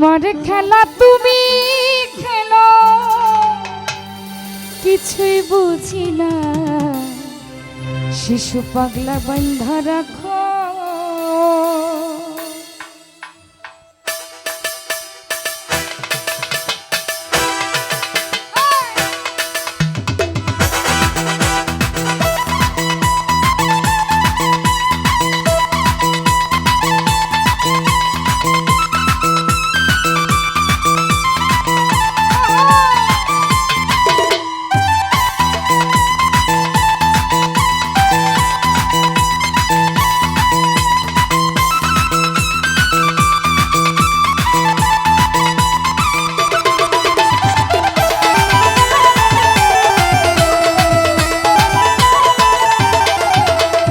তোমার খেলা তুমি খেলো, কিছুই বুঝি না, শিশু পাগলা বান্ধা রাখো।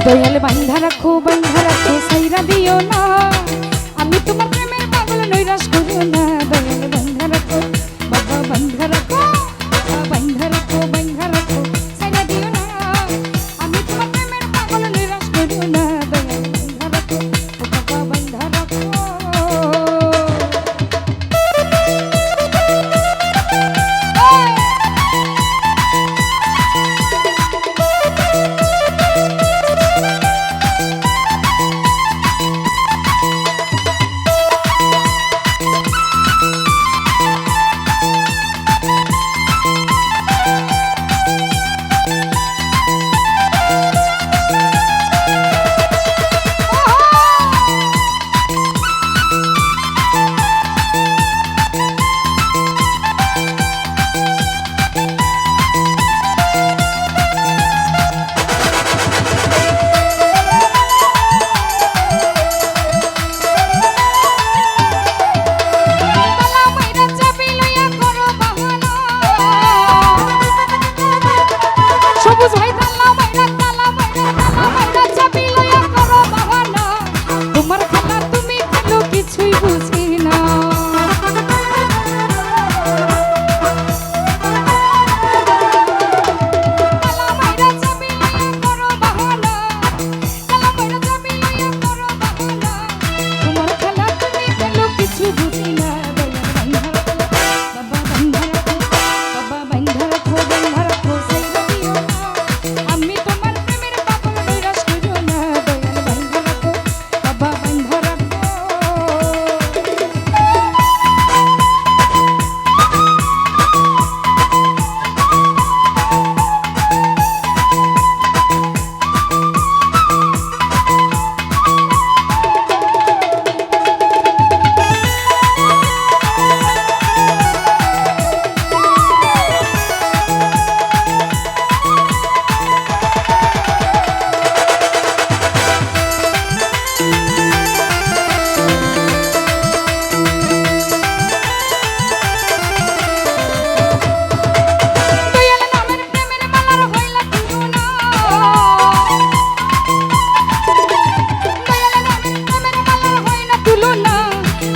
দয়াল বান্ধা রাখো সাইরা দিও না, আমি তোমার প্রেমের পাগল নৈরাশ করো না। দয়াল বান্ধা রাখো বাবা, বান্ধা রাখো বান্ধা রাখো সাইরা দিও না, আমি তোমার প্রেমের পাগল নৈরাশ করো না। দয়াল বান্ধা রাখো বাবা, বান্ধা রাখো।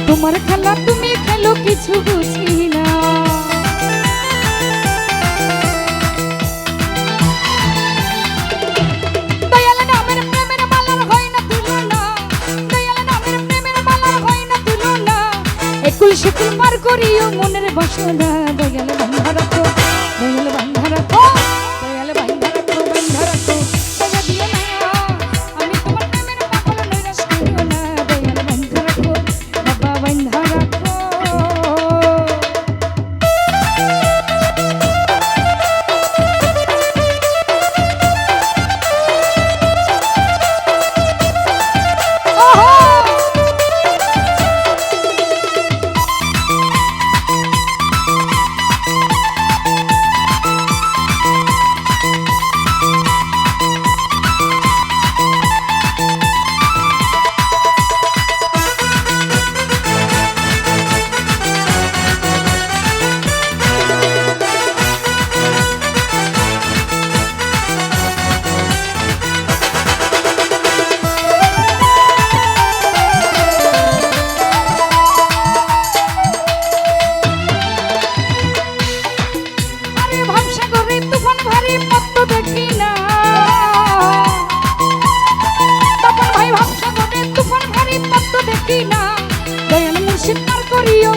তোমার খেলা তুমি খেলো, কিছু বুঝি না। দয়াল নামের প্রেমের মালার হয় না তুলনা, দয়াল নামের প্রেমের মালার হয় না তুলনা, একুল সেকুল পার করিও মনের বাসনা। দয়াল বান্ধা রাখো, দয়াল বান্ধা রাখো, দয়াল বান্ধা রাখো, বান্ধা রাখো সাইরা দিও না, আমি তোমার প্রেমের পাগল নৈরাশ করিও না। দয়াল বান্ধা রাখো বাবা, বান্ধা রাখো। দেখি না দয়াল মুর্শিদ পার করিও।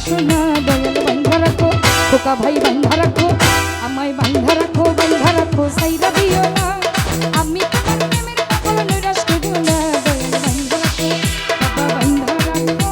বসো না দয়াল বান্ধা রাখো খোকা ভাই বান্ধা রাখো আমায় বান্ধা রাখো সাইরা দিও না আমি তোমার প্রেমের পাগল নৈরাশ করিও না দয়াল বান্ধা রাখো বাবা বান্ধা রাখো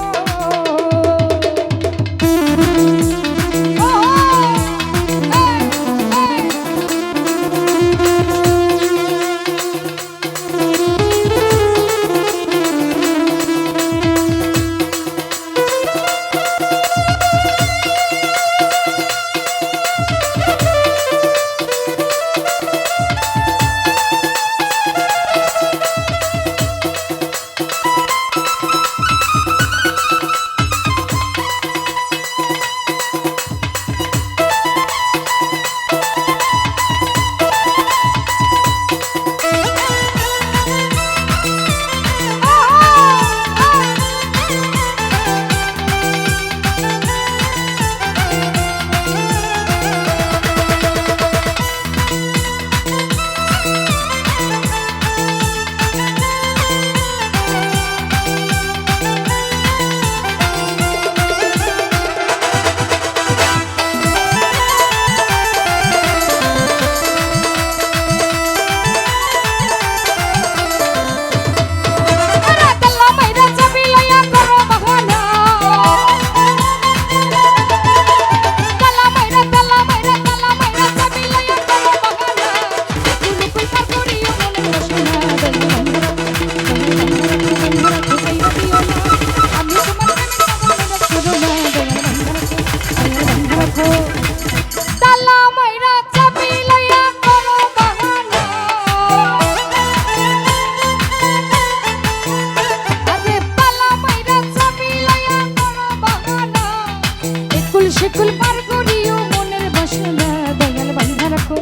শিকুল পার করিও মনের বাসনা দয়াল বান্ধা রাখো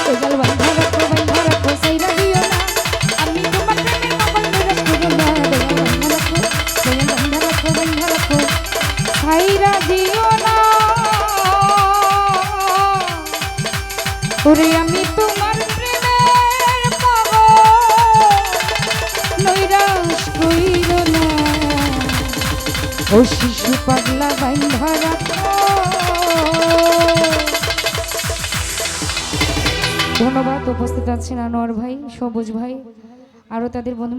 দয়াল বান্ধা রাখো সাইরা দিও না আমি তোমার প্রেমের পাগল নৈরাশ করিও না দয়াল বান্ধা রাখো সাইরা দিও না ওরে আমি তোমার প্রেমের পাগল নৈরাশ করিও না ও শিশু পাগলা বান্ধা রাখো। ধন্যবাদ উপস্থিত আছেন আনোয়ার ভাই সবুজ ভাই আরো তাদের বন্ধু